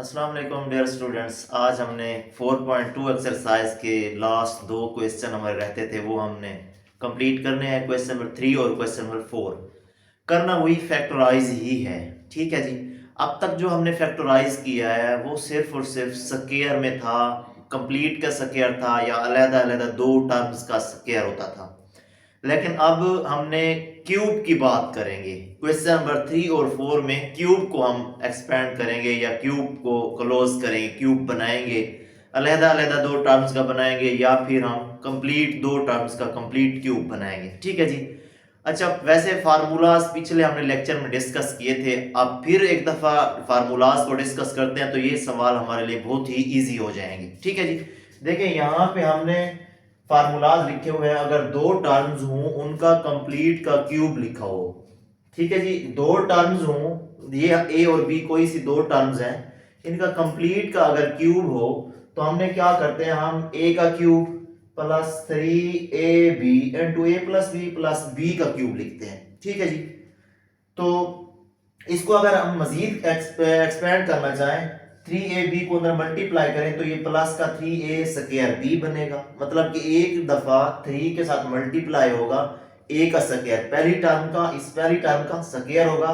अस्सलाम वालेकुम dear students. आज हमने 4.2 एक्सरसाइज के लास्ट दो क्वेश्चन हमारे रहते थे, वो हमने कंप्लीट करने हैं। क्वेश्चन नंबर 3 और क्वेश्चन नंबर 4 करना वही फैक्टराइज ही है। ठीक है जी। अब तक जो हमने फैक्टराइज किया है वो सिर्फ और सिर्फ स्क्वायर में था, कंप्लीट का स्क्वायर था या अलग अलग दो टर्म्स का स्क्वायर होता था। लेकिन अब हमने क्यूब की बात करेंगे। क्वेश्चन नंबर 3 और 4 में क्यूब को हम एक्सपेंड करेंगे या क्यूब को क्लोज करेंगे, क्यूब बनाएंगे, अलहदा अलहदा दो टर्म्स का बनाएंगे या फिर हम कंप्लीट दो टर्म्स का कंप्लीट क्यूब बनाएंगे। ठीक है जी। अच्छा, वैसे फार्मूलाज पिछले हमने लेक्चर में डिस्कस किए थे, अब फिर एक दफ़ा फार्मूलाज को डिस्कस करते हैं तो ये सवाल हमारे लिए बहुत ही ईजी हो जाएंगे। ठीक है जी। देखिए यहाँ पे हमने फार्मूलाज लिखे हुए हैं। अगर दो टर्म्स हों उनका कंप्लीट का क्यूब लिखा हो। ठीक है जी। दो टर्म्स हों, ये ए और बी कोई सी दो टर्म्स हैं, इनका कंप्लीट का अगर क्यूब हो तो हमने क्या करते हैं, हम ए का क्यूब प्लस 3ab इंटू ए प्लस बी का क्यूब लिखते हैं। ठीक है जी। तो इसको अगर हम मजीद एक्सपेंड करना चाहें, 3ab को अंदर मल्टीप्लाई करें तो ये प्लस का 3a स्क्वायर b बनेगा। मतलब कि एक दफा 3 के साथ मल्टीप्लाई होगा a का स्क्वायर, पहली टर्म का इस पहली टर्म का स्क्वायर होगा,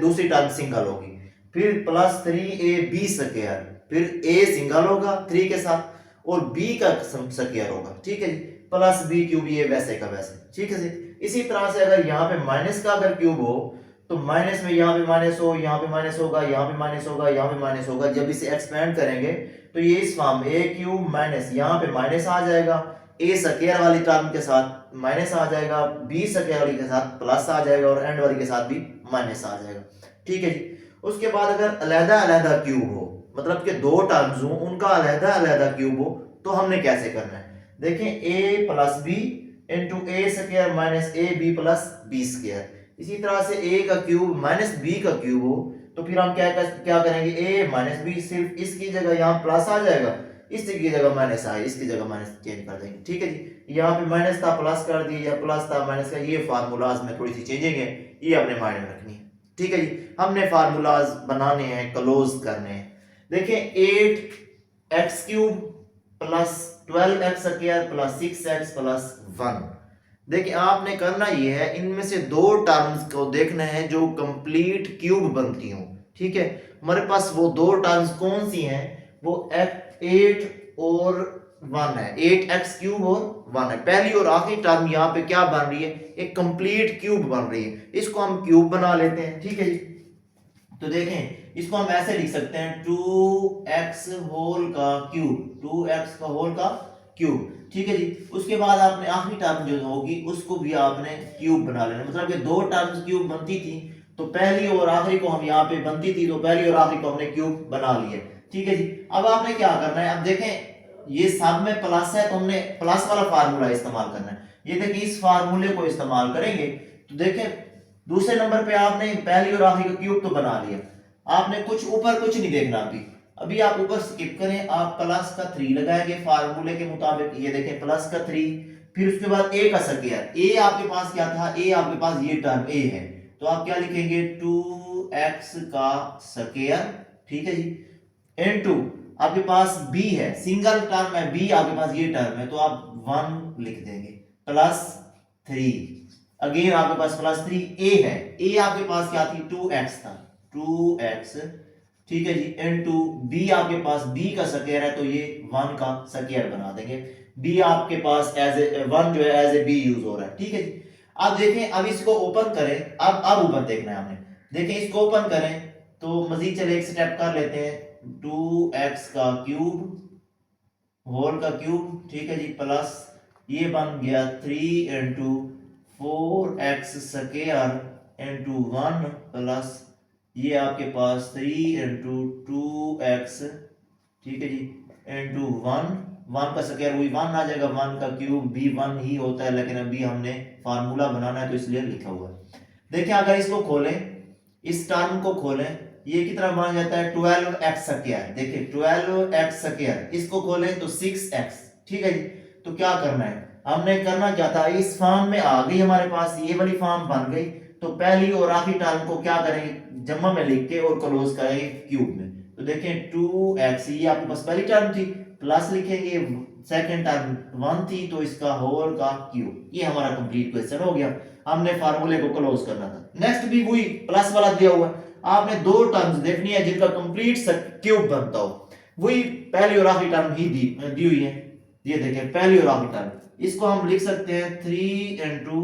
दूसरी टर्म सिंगल होगी, फिर प्लस 3ab स्क्वायर, फिर a सिंगल होगा 3 के साथ और b का स्क्वायर होगा। ठीक है जी। प्लस b क्यूब, ये वैसे का वैसे। ठीक है जी। इसी तरह से अगर यहाँ पे माइनस का अगर क्यूब हो तो माइनस में यहाँ पे माइनस हो, यहाँ पे माइनस होगा, यहाँ पे माइनस होगा, यहाँ पे माइनस होगा। जब इसे एक्सपेंड करेंगे तो ये इस फॉर्म ए क्यूब माइनस, यहाँ पे माइनस आ जाएगा, ए स्क्वायर वाली टर्म के साथ माइनस आ जाएगा, बी स्क्वायर वाली के साथ प्लस आ जाएगा और एंड वाली के साथ भी माइनस आ जाएगा। ठीक है जी। उसके बाद अगर अलहदा अलहदा क्यूब हो, मतलब कि दो टर्म्स हो उनका अलहदा अलहदा क्यूब हो, तो हमने कैसे करना है। देखें, A plus B into A square minus A B plus B square. इसी तरह से a का क्यूब माइनस बी का क्यूब हो तो फिर हम क्या करेंगे, a माइनस बी, सिर्फ इसकी जगह यहाँ प्लस आ जाएगा, इसकी जगह माइनस आए, इसकी जगह माइनस चेंज कर देंगे। ठीक है जी। यहाँ पे माइनस था प्लस कर दिया या प्लस था माइनस का, ये फार्मूलाज में थोड़ी सी चेंजिंग है, ये अपने माइंड में रखनी है। ठीक है जी। हमने फार्मूलाज बनाने हैं, क्लोज करने हैं। देखें, 8x cube plus 12x square plus 6x plus 1। देखिए आपने करना ये है, इनमें से दो टर्म्स को देखना है जो कंप्लीट क्यूब बनती हो। ठीक है। हमारे पास वो दो टर्म्स कौन सी हैं, वो 8 और 1 है, 8x क्यूब और 1 है। पहली और आखिरी टर्म यहाँ पे क्या बन रही है, एक कंप्लीट क्यूब बन रही है, इसको हम क्यूब बना लेते हैं। ठीक है जी। तो देखें, इसको हम ऐसे लिख सकते हैं 2x होल का क्यूब, 2x का होल का क्यूब। ठीक है जी। उसके बाद आपने आखिरी टर्म जो होगी उसको भी आपने क्यूब बना लेना, मतलब कि दो टर्म्स क्यूब बनती थी तो पहली और आखिरी को हम यहाँ पे बनती थी तो पहली और आखिरी को हमने क्यूब बना लिया। ठीक है जी। अब आपने क्या करना है, अब देखें ये सब में प्लस है तो हमने प्लस वाला फार्मूला इस्तेमाल करना है। ये देखिए, इस फार्मूले को इस्तेमाल करेंगे तो देखें दूसरे नंबर पे आपने पहली और आखिरी का क्यूब तो बना लिया, आपने कुछ ऊपर कुछ नहीं देखना। अभी आप ऊपर स्किप करें, आप प्लस का 3 लगाएंगे फार्मूले के मुताबिक। ये देखें प्लस का 3, फिर उसके बाद ए का स्क्वायर। ए आपके पास क्या था, ए आपके पास ये टर्म ए है तो आप क्या लिखेंगे 2x का स्क्वायर। ठीक है जी। इनटू आपके पास b है, सिंगल टर्म है, b आपके पास ये टर्म है तो आप 1 लिख देंगे प्लस 3। अगेन आपके पास प्लस 3, a है, a आपके पास क्या थी 2x था, 2x। ठीक है जी। इनटू b आपके पास b का स्क्वायर है तो ये 1 का स्क्वायर बना देंगे। b आपके पास एज ए 1 जो है एज ए b यूज हो रहा है। ठीक है जी। अब देखें, अब इसको ओपन करें, अब ऊपर देखना है हमने। देखें इसको ओपन करें तो मजीद चले एक स्टेप कर लेते हैं, 2x का क्यूब होल का क्यूब। ठीक है जी। प्लस ये बन गया 3 into 4x square into 1 plus ये आपके पास 3 इंटू 2x। ठीक है जी। इंटू 1 का स्क्वायर वही 1 आ जाएगा, 1 का क्यूब भी 1 ही होता है, लेकिन अभी हमने फार्मूला बनाना है तो इसलिए लिखा हुआ है। देखिए अगर इसको खोलें, इस टर्म को खोलें, ये कितना बन जाता है 12x स्क्वायर। देखिए 12x स्क्वायर, इसको खोलें तो 6x। ठीक है जी। तो क्या करना है, हमने करना क्या था, इस फॉर्म में आ गई हमारे पास, ये वाली फॉर्म बन गई तो पहली और आखिरी टर्म को क्या करेंगे, जम्मा में लिख के और क्लोज करेंगे क्यूब में। तो देखें 2x, ये आपके पास पहली टर्म थी, प्लस लिखेंगे, सेकंड टर्म 1 थी, तो इसका होल का क्यूब। ये हमारा कंप्लीट क्वेश्चन हो गया। हमने फार्मूले को क्लोज करना था। नेक्स्ट भी वही प्लस वाला दिया हुआ है, आपने दो टर्म्स देखनी है जिनका कंप्लीट क्यूब बनता हो। वही पहली और आखिरी टर्म ही दी हुई है। ये देखें पहली और आखिरी टर्म, इसको हम लिख सकते हैं 3 into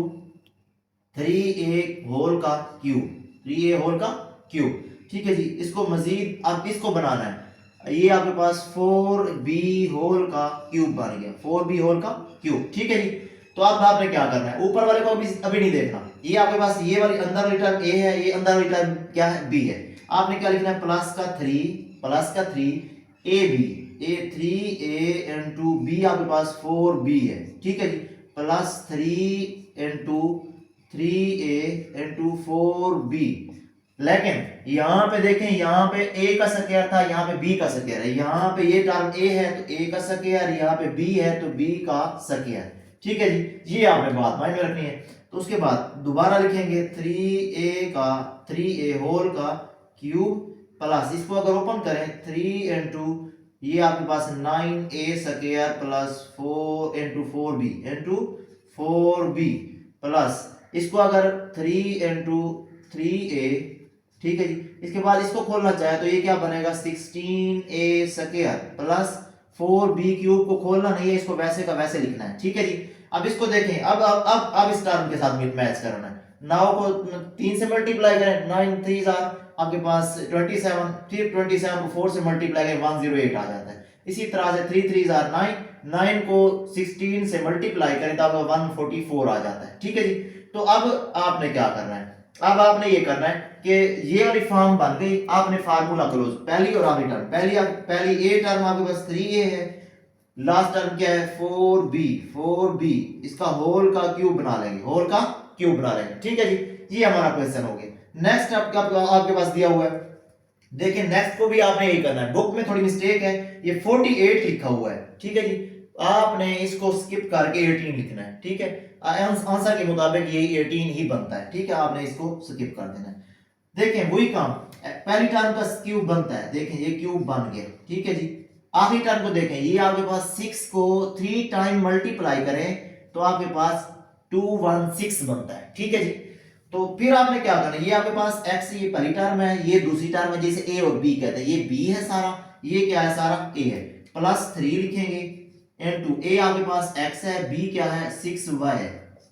3a होल का क्यूब, 3a होल का क्यूब। ठीक है जी, इसको मजीद आप इसको बनाना है, ये आपके पास 4b होल का क्यूब बन गया, 4b होल का क्यूब। ठीक है जी, तो अब आपने क्या करना है, ऊपर वाले को अभी नहीं देखना, ये आपके पास ये वाली अंदर वाली टर्म a है, ये अंदर वाली टर्म क्या है, b है। आपने क्या लिखना है, प्लस का 3 ab, a 3a into b आपके पास 4b है। ठीक है जी, plus 3 into 3a into 4b। लेकिन यहाँ पे देखें, यहाँ पे a का स्क्वायर था, यहाँ पे b का स्क्वायर है। यहाँ पे ये टर्म a है तो a का स्क्वायर, यहाँ पे b है तो b का स्क्वायर। ठीक है जी, ये आपने बात माइंड में रखनी है। तो उसके बाद दोबारा लिखेंगे 3a होल का क्यूब प्लस, इसको अगर ओपन करें 3 into ये आपके पास 9a square plus 4 into 4b plus, इसको अगर 3 into 3a, ठीक है जी, इसके बाद इसको खोलना चाहे तो ये क्या बनेगा, 16a square plus 4b cube को खोलना नहीं है, इसको वैसे का वैसे लिखना है। ठीक है जी, अब इसको देखें, अब इस टर्म के साथ मैच करना है। 9 को 3 से मल्टीप्लाई करें, 9 3 आपके पास 27, फिर 27 को 4 से मल्टीप्लाई करें 108 आ जाता है। इसी तरह से 3 3 9 को 16 से मल्टीप्लाई करें तो आपका 144 आ जाता है। ठीक है जी, तो अब आपने क्या करना है, अब आपने ये करना है कि ये वाली फॉर्म बन गई, आपने फार्मूला क्लोज, पहली और आखिरी टर्म, पहली ए टर्म आपके पास 3a है, लास्ट टर्म क्या है 4b, इसका होल का क्यूब बना लेंगे, होल का क्यूब बना लेंगे। ठीक है जी, ये हमारा क्वेश्चन हो गया। नेक्स्ट आपके पास दिया हुआ है, देखिए नेक्स्ट को भी आपने यही करना है। बुक में थोड़ी मिस्टेक है, ये 48 लिखा हुआ है। ठीक है जी, आपने इसको स्किप करके 18 लिखना है। ठीक है, आंसर के मुताबिक ये 18 ही बनता है। ठीक है, आपने इसको स्किप कर देना है। देखें वही काम, पहली टर्म का क्यूब बनता है, देखें ये क्यूब बन गया। ठीक है जी, आखिरी टर्म को देखें, ये आपके पास 6 को 3 टाइम मल्टीप्लाई करें तो आपके पास 216 बनता है। ठीक है जी, तो फिर आपने क्या करना है, ये आपके पास x, ये पहली टर्म है, ये दूसरी टर्म है, जिसे a और b कहते हैं, ये b है सारा, ये क्या है सारा a है, प्लस 3 लिखेंगे इनटू a आपके पास x है, b क्या है 6y है,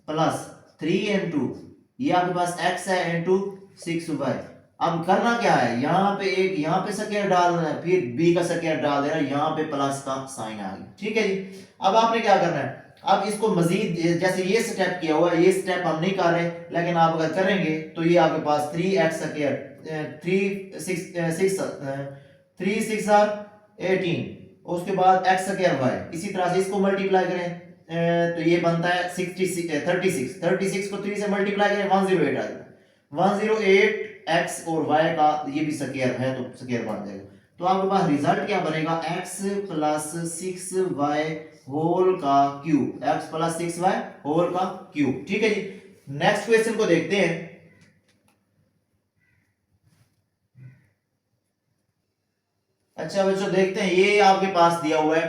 प्लस 3 इनटू ये आपके पास x है इनटू 6y। अब करना क्या है, यहाँ पे एक यहाँ पे स्क्वायर डालना है, फिर b का स्क्वायर डाल देना, यहाँ पे प्लस का साइन आ गया। ठीक है जी, अब आपने क्या करना है, अब इसको मजीद जैसे ये स्टेप किया हुआ है, ये स्टेप हम नहीं कर रहे, लेकिन आप अगर करेंगे तो ये आपके पास 3x स्क्वायर 3 6 18, उसके बाद x स्क्वायर y, इसी तरह से इसको मल्टीप्लाई करें तो ये बनता है 36 को 3 से मल्टीप्लाई करें 108 आ जाता है। 108 x और y का ये भी स्क्वायर है तो स्क्वायर बन जाएगा। तो आपके पास रिजल्ट क्या बनेगा, x प्लस 6y होल का cube, x plus 6y whole का क्यूब। ठीक है जी, नेक्स्ट क्वेश्चन को देखते हैं। अच्छा बच्चों देखते हैं, ये आपके पास दिया हुआ है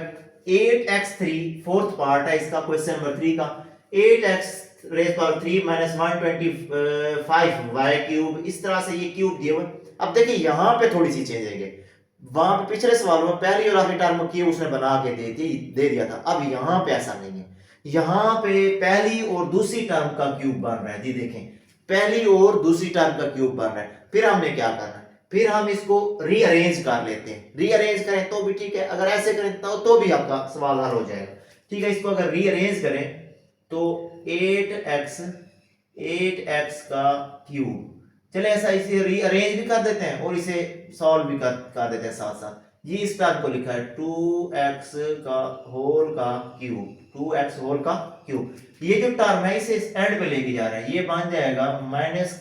8x3, फोर्थ पार्ट है इसका, क्वेश्चन नंबर 3 का, 8x raise power 3 minus 125y cube, इस तरह से ये क्यूब दिया हुआ है। अब देखिए यहाँ पे थोड़ी सी चेंज है, वहां पे पिछले सवाल में पहली और आखिरी टर्म की उसने बना के दे दिया था, अब यहाँ पे ऐसा नहीं है, यहाँ पे पहली और दूसरी टर्म का क्यूब बन रहा है जी, देखें पहली और दूसरी टर्म का क्यूब बन रहा है। फिर हमने क्या करना है, फिर हम इसको रीअरेंज कर लेते हैं, रीअरेंज करें तो भी ठीक है, अगर ऐसे करें तो भी आपका सवाल हल हो जाएगा। ठीक है, इसको अगर रीअरेंज करें तो 8x का क्यूब, चले ऐसा इसे रीअरेंज भी कर देते हैं और इसे सॉल्व भी कर देते हैं साथ साथ। ये इस टर्म को लिखा है 2x का होल का क्यूब, 2x होल का क्यूब। ये जो टर्म है इसे एंड पे लेके जा रहे हैं, ये बन जाएगा माइनस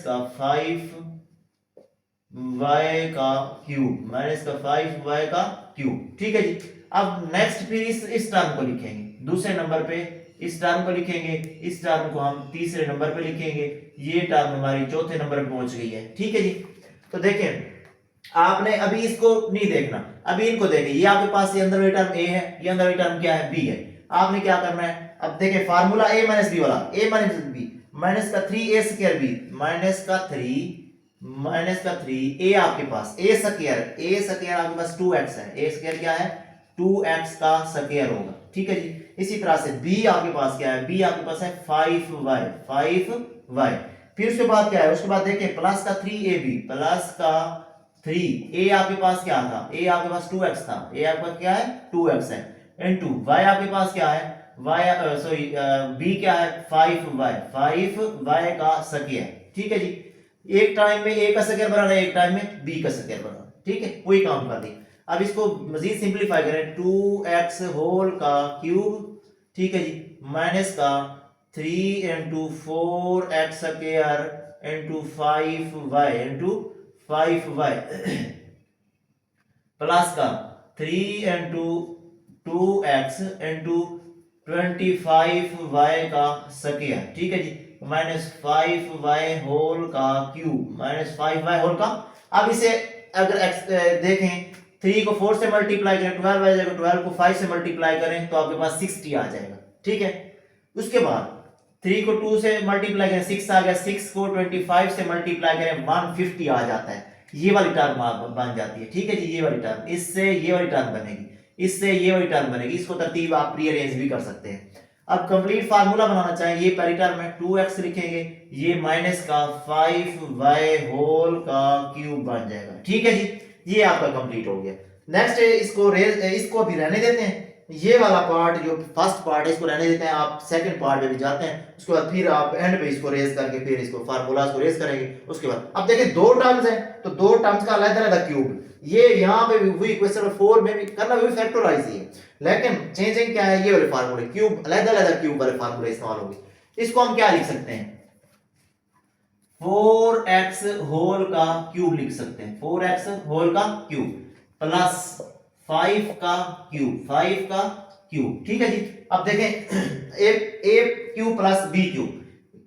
का 5y का क्यूब, माइनस का 5y का क्यूब। ठीक है जी, अब नेक्स्ट फिर इस टर्म को लिखेंगे, दूसरे नंबर पे इस टर्म को लिखेंगे, इस टर्म को हम तीसरे नंबर पे लिखेंगे, ये टर्म हमारी चौथे नंबर पे पहुंच गई है। ठीक है जी, तो देखें आपने अभी इसको नहीं देखना, अभी इनको देखें। ये आपके पास ये अंदर वाली टर्म ए है, ये अंदर वाली टर्म क्या है, बी है। आपने क्या करना है, अब देखें फार्मूला ए माइनस बी वाला, ए माइनस बी माइनस का 3a स्क्वायर बी माइनस का 3 ए आपके पास ए स्क्वायर आपके पास 2x है, ए स्क्वायर क्या है 2x का स्क्वायर होगा, ठीक है जी। इसी तरह से b आपके पास क्या है, b आपके पास है 5y। फिर उसके बाद क्या है, उसके बाद देखिए प्लस का 3ab प्लस का 3 a आपके पास क्या था, a आपके पास 2x था, a आपके पास क्या है 2x है, इनटू y आपके पास क्या है b क्या है 5y का स्क्वायर, ठीक है जी। एक टाइम में a का स्क्वायर बनाना है, एक टाइम में b का स्क्वायर बनाना, ठीक है, कोई काम कर दी। अब इसको मजीद सिंपलीफाई करें, 2x होल का क्यूब, ठीक है जी, माइनस का 3 into 4x square into 5y plus का 3 इंटू 2x इंटू 25y का स्क्वायर, ठीक है जी, माइनस 5y होल का क्यूब माइनस 5y होल का। अब इसे अगर देखें 3 को 4 से मल्टीप्लाई करें 12 आ जाएगा, 12 को 5 से मल्टीप्लाई करें तो आपके पास 60 आ जाएगा, ठीक है। उसके बाद 3 को 2 से मल्टीप्लाई करें 6 आ गया, 6 को 25 से मल्टीप्लाई करें 150 आ जाता है, ये वाली टर्म बन जाती है, ठीक है जी। ये वाली टर्म इससे ये वाली टर्म बनेगी, इससे ये वाली टर्म बनेगी, इसको तरतीब आप रीअरेंज भी कर सकते हैं। अब कंप्लीट फार्मूला बनाना चाहें, ये पहली टर्म है 2x लिखेंगे, ये माइनस का 5y होल का क्यूब बन जाएगा, ठीक है जी। ये आपका कंप्लीट हो गया। नेक्स्ट इसको अभी रहने देते हैं, ये वाला पार्ट जो फर्स्ट पार्ट है इसको रहने देते हैं, आप सेकंड पार्ट में भी जाते हैं, उसके बाद फिर आप एंड पे इसको रेज करके फिर इसको फार्मूलाज को रेज करेंगे। उसके बाद अब देखिए दो टर्म्स हैं तो दो टर्म्स का अलग-अलग क्यूब, ये यहां पे भी वही क्वेश्चन नंबर 4 में भी करना भी फैक्टराइज ही है, लेकिन चेंजिंग क्या है, ये वाले फार्मूले क्यूब अलग-अलग क्यूब वाले फार्मूले इस्तेमाल होंगे। इसको हम क्या लिख सकते हैं, 4x होल का क्यूब लिख सकते हैं, 4x होल का क्यूब प्लस 5 का क्यूब, ठीक है जी। अब देखें a cube plus b cube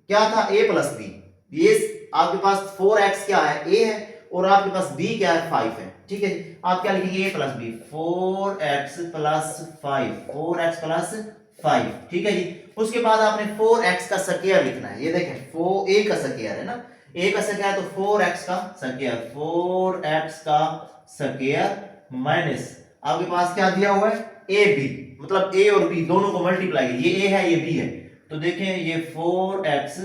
क्या था, a प्लस b, ये आपके पास 4x क्या है a है और आपके पास b क्या है 5 है, ठीक है जी। आप क्या लिखेंगे a plus b 4x plus 5, ठीक है जी। उसके बाद आपने 4x का स्क्वायर लिखना है, ये देखें 4a का स्क्वायर है ना, a का स्क्वायर तो 4x का स्क्वायर माइनस आपके पास क्या दिया हुआ है a b, मतलब a और b दोनों को मल्टीप्लाई, ये a है ये b है, तो देखें ये 4x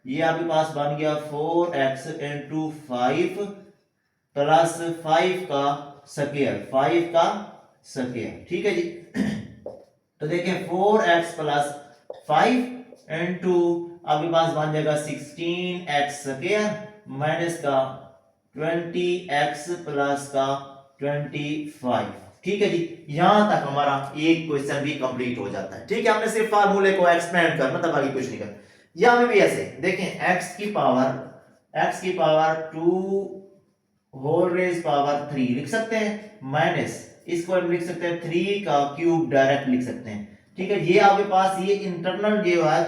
ये आपके पास बन गया 4x इंटू 5 प्लस 5 का स्क्वायर, ठीक है जी। तो देखें 4x प्लस 5 इंटू आपके पास बन जाएगा 16x स्क्वायर माइनस का 20x प्लस का 25, ठीक है जी। यहां तक हमारा एक क्वेश्चन भी कंप्लीट हो जाता है, ठीक है। हमने सिर्फ फार्मूले को एक्सपेंड करना था, बाकी कुछ नहीं करना। यहां में भी ऐसे देखें x की पावर 2 होल रेज पावर 3 लिख सकते हैं, माइनस इसको हम लिख सकते हैं 3 का क्यूब डायरेक्ट लिख सकते हैं, ठीक है। ये आपके पास ये इंटरनल जो है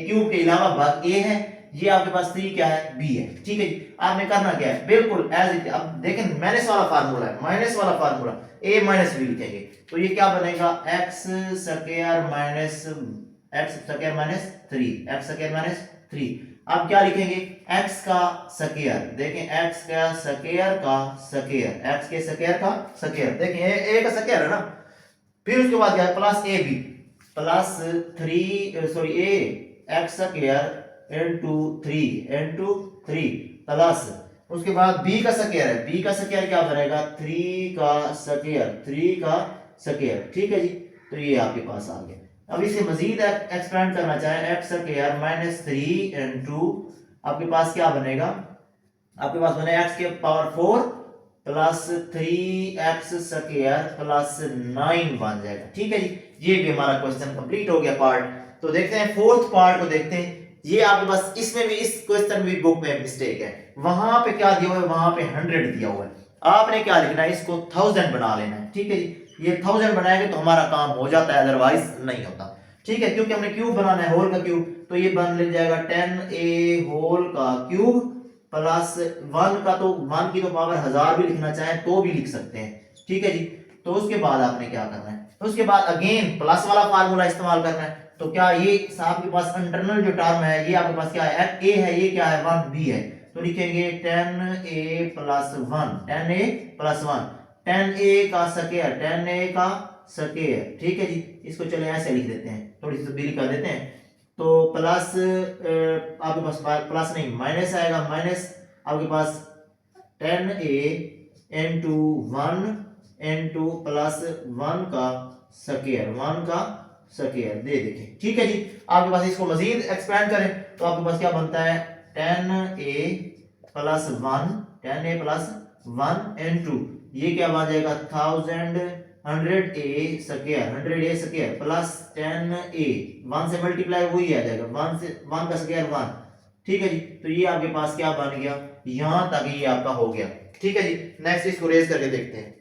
क्यूब के अलावा भाग a है, ये आपके पास 3 क्या है b है, ठीक है जी। आपने करना क्या है, बिल्कुल एज इट, अब देखें माइनस वाला फार्मूला है, माइनस वाला फार्मूला a माइनस b लिखेंगे तो ये क्या बनेगा x स्क्वायर माइनस 3। अब क्या लिखेंगे x का स्क्वायर, देखें x के स्क्वायर का स्क्वायर, देखें a का स्क्वायर है ना। फिर उसके बाद क्या है plus ab plus 3 a x square into 3 plus उसके बाद b का स्क्वायर है, b का स्क्वायर क्या बनेगा 3 का स्क्वायर, ठीक है जी। तो ये आपके पास आ गया। अब इसे मजीद एक्सपेंड करना चाहे x स्क्वायर माइनस 3 इंटू आपके पास क्या बनेगा, आपके पास बनेगा x के power 4 plus 3x square plus 9 बन जाएगा, ठीक है जी। ये भी हमारा क्वेश्चन कंप्लीट हो गया पार्ट। तो देखते हैं फोर्थ पार्ट को देखते हैं। ये आपके पास इसमें भी इस क्वेश्चन भी बुक में मिस्टेक है, वहां पे क्या दिया हुआ है, वहां पे 100 दिया हुआ है, आपने क्या लिखना है इसको 1000 बना लेना है, ठीक है जी। ये 1000 बनाएंगे तो हमारा काम हो जाता है, अदरवाइज नहीं होता, ठीक है। क्योंकि हमने क्यूब बनाना है होल का क्यूब, तो ये बन ले जाएगा 10a होल का क्यूब प्लस 1 का, तो 1 की तो पावर 1000 भी लिखना चाहें तो भी लिख सकते हैं, ठीक है जी। तो उसके बाद आपने क्या करना है, तो उसके बाद अगेन प्लस वाला फार्मूला इस्तेमाल करना है। तो क्या ये आपके पास इंटरनल जो टर्म है ये आपके पास क्या है, ए है, ये क्या है 1b है, तो लिखेंगे 10a plus 1, 10a plus 1, 10a का स्क्वायर, 10a का स्क्वायर, ठीक है जी। इसको चले ऐसे लिख देते हैं, थोड़ी सी तब्दीली कर देते हैं। तो प्लस आपके पास प्लस नहीं माइनस आएगा, माइनस आपके पास 10a इंटू 1 इंटू प्लस 1 का स्क्वायर, 1 का स्क्वायर दे देखें, ठीक है जी। आपके पास इसको मजीद एक्सपेंड करें तो आपके पास क्या बनता है 10a plus 1, 10a plus 1 into ये क्या बन जाएगा 100a square, 100a square plus 10a, 1 से मल्टीप्लाई वही आ जाएगा, 1 से 1 का स्क्वायर 1, ठीक है जी। तो ये आपके पास क्या बन गया, यहां तक ये आपका हो गया, ठीक है जी। नेक्स्ट इसको रेज करके देखते हैं।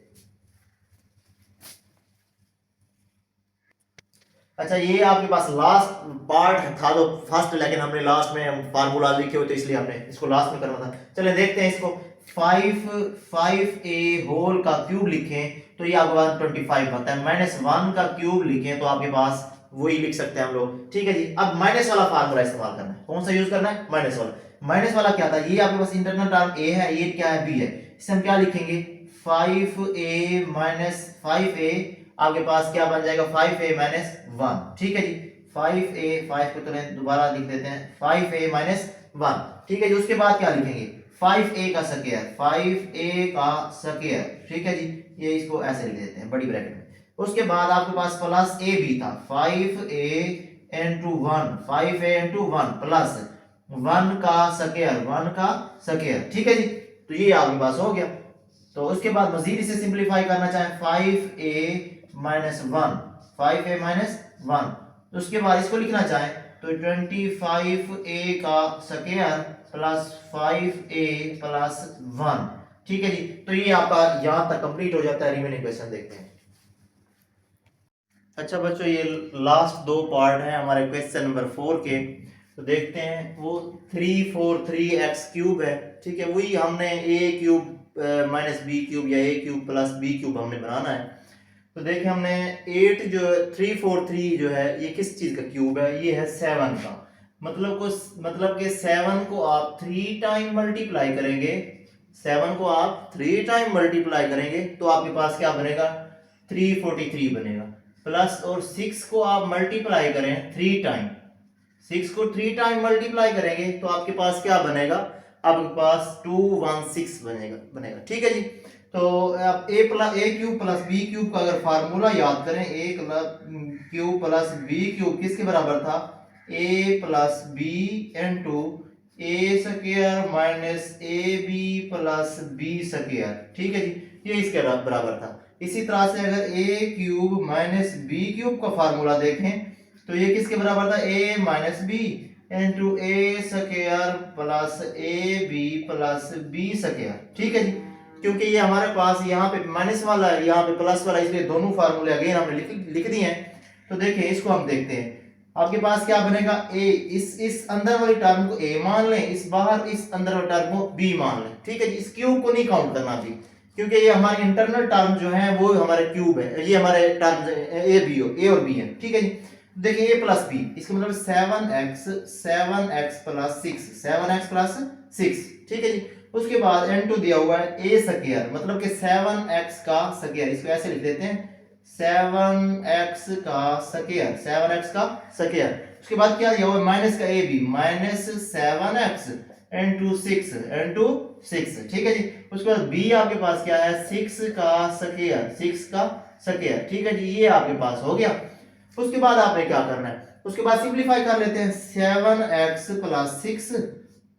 अच्छा, ये आपके पास लास्ट पार्ट था जो फर्स्ट, लेकिन हमने लास्ट में फार्मूला लिखे हुए थे इसलिए हमने इसको लास्ट में करना था। चलिए देखते हैं इसको। 5a होल का क्यूब लिखें तो ये आपके पास 25 बनता है, -1 का क्यूब लिखें तो आपके पास वही लिख सकते हैं हम लोग, ठीक है जी। अब माइनस वाला फार्मूला इस्तेमाल करना है, कौन सा यूज करना है, माइनस वाला। माइनस वाला क्या था, ये आपके पास इंटरनल टर्म a है, ये क्या है b है, इसे हम क्या लिखेंगे 5a माइनस 5a, आपके पास क्या बन जाएगा 5a माइनस 1, ठीक है जी। 5a, 5 को तो दोबारा लिख देते हैं 5a माइनस 1, ठीक है जी। उसके बाद क्या लिखेंगे 5a का स्क्वायर, 5a का स्क्वायर, ठीक है जी। ये इसको ऐसे लिख देते हैं बड़ी ब्रैकेट में। उसके बाद आपके पास प्लस a भी था, 5a into 1, 5a into 1 plus 1 का स्क्वायर, 1 का स्क्वायर, ठीक है जी। तो ये आपके पास हो गया। तो उसके बाद मजीद इसे सिंपलीफाई करना चाहें 5a माइनस 1, 5a माइनस 1, तो उसके बाद इसको लिखना चाहें तो 25a का स्क्वायर प्लस 5a प्लस 1, ठीक है जी। तो ये आपका यहां तक कंप्लीट हो जाता है। रिमेनिंग क्वेश्चन देखते हैं। अच्छा बच्चों, ये लास्ट दो पार्ट हैं हमारे क्वेश्चन नंबर 4 के, तो देखते हैं। वो 343x क्यूब है, ठीक है, वही हमने a cube minus B cube या a cube plus B cube हमने बनाना है। तो देखिए हमने 8 जो 343 जो है ये किस चीज का क्यूब है, ये है 7 का, मतलब कि 7 को आप 3 टाइम मल्टीप्लाई करेंगे, 7 को आप 3 टाइम मल्टीप्लाई करेंगे तो आपके पास क्या बनेगा 343 बनेगा, प्लस और 6 को आप मल्टीप्लाई करें 3 टाइम, 6 को 3 टाइम मल्टीप्लाई करेंगे तो आपके पास क्या बनेगा, आपके पास 216 बनेगा, ठीक है जी। तो आप a cube plus B cube का अगर फार्मूला याद करें, a cube plus B cube किसके बराबर था, a plus B into A square minus A B plus B square, ठीक है जी, ये इसके बराबर था। इसी तरह से अगर a cube minus B cube का फार्मूला देखें तो ये किसके बराबर था, a minus B into A square plus A B plus B square, ठीक है जी। क्योंकि ये हमारे पास यहाँ पे माइनस वाला है, यहाँ पे प्लस वाला, इसलिए दोनों फार्मूले अगेन हमने लिख दिए हैं। तो देखिए इसको हम देखते हैं, आपके पास क्या बनेगा a, इस अंदर वाली टर्म को a मान लें, इस बाहर इस अंदर वाली टर्म को b मान लें, ठीक है जी। इस क्यूब को नहीं काउंट करना अभी, क्योंकि ये हमारे इंटरनल टर्म जो है वो हमारे क्यूब है, ये हमारे टर्म a और b है, ठीक है जी। देखिए a प्लस b, इसका मतलब 7x प्लस 6, 7x प्लस 6, ठीक है जी। उसके बाद n2 दिया हुआ है a स्क्वायर, मतलब कि 7x का स्क्वायर, इसको ऐसे लिख देते हैं 7x का स्क्वायर, 7x का स्क्वायर। उसके बाद क्या दिया हुआ है माइनस का a b, minus 7x into 6, ठीक है जी। उसके बाद b आपके पास क्या है 6 का स्क्वायर, 6 का स्क्वायर, ठीक है जी, ये आपके पास हो गया। उसके बाद आपने क्या करना है, उसके बाद सिंपलीफाई कर लेते हैं 7x प्लस 6,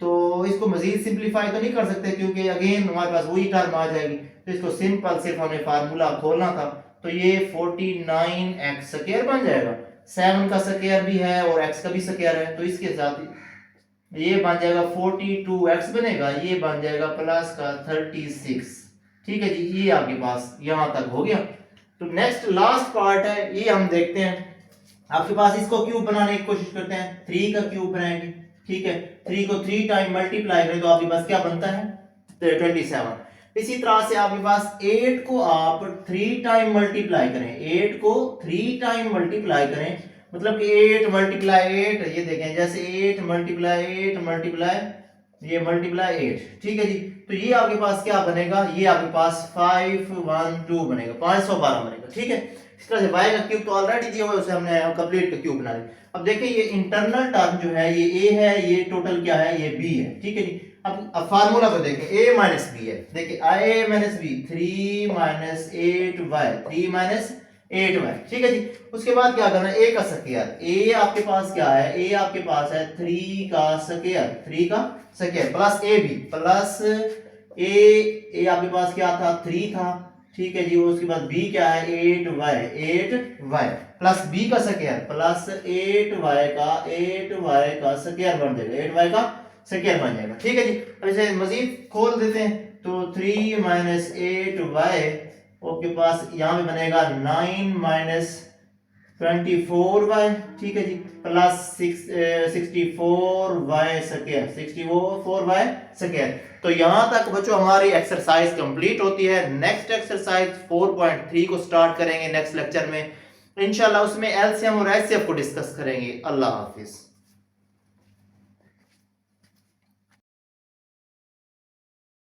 तो इसको मजीद सिंपलीफाई तो नहीं कर सकते क्योंकि अगेन हमारे पास वही टर्म आ जाएगी, तो इसको सिंपल सिर्फ हमें फार्मूला खोलना था, तो ये 49x स्क्वायर बन जाएगा, 7 का स्क्वायर भी है और x का भी स्क्वायर है, तो इसके साथ ये बन जाएगा 42x बनेगा, ये बन जाएगा प्लस का 36, ठीक है जी। ये आपके पास यहां तक हो गया। तो नेक्स्ट लास्ट पार्ट है, ये हम देखते हैं। आपके पास इसको क्यूब बनाने की कोशिश करते हैं, 3 का क्यूब बनाएंगे, ठीक है, 3 को 3 टाइम मल्टीप्लाई करें तो आपके पास क्या बनता है 27। इसी तरह से आपके पास 8 को आप 3 टाइम मल्टीप्लाई करें, 8 को 3 टाइम मल्टीप्लाई करें, मतलब कि 8 मल्टीप्लाई 8, ये देखें जैसे 8 मल्टीप्लाई 8 मल्टीप्लाई ये मल्टीप्लाई 8, ठीक है जी। तो ये आपके पास क्या बनेगा, ये आपके पास 512 बनेगा, 512 बनेगा, ठीक है। इस तरह से y का क्यूब तो ऑलरेडी दिया हुआ है, उसे हमने कंप्लीट का क्यूब बना लिया। अब देखिए ये इंटरनल टर्म जो है ये a है, ये टोटल क्या है, ये b है, ठीक है जी। अब फार्मूला को देखें, a माइनस बी है, देखिए a minus B 3 minus 8y, 3 minus 8y, ठीक है जी। उसके बाद क्या करना है, a का स्क्वायर, a आपके पास क्या है, a आपके पास है 3 का स्क्वायर, 3 का square plus ab plus a आपके पास क्या था 3 था, ठीक है जी। उसके बाद b क्या है 8y प्लस b का स्क्वायर प्लस 8y का स्क्वायर बन जाएगा, 8y का स्क्वायर बन जाएगा, ठीक है जी। अब इसे मजीद खोल देते हैं तो 3 माइनस 8y आपके पास यहाँ पे बनेगा 9 माइनस 24y, ठीक है जी, plus 64y square, 64y square. तो यहां तक बच्चों हमारी एक्सरसाइज कंप्लीट होती है। नेक्स्ट एक्सरसाइज 4.3 को स्टार्ट करेंगे नेक्स्ट लेक्चर में इंशाल्लाह, उसमें एलसीएम और एचसीएफ को डिस्कस करेंगे। अल्लाह हाफिज।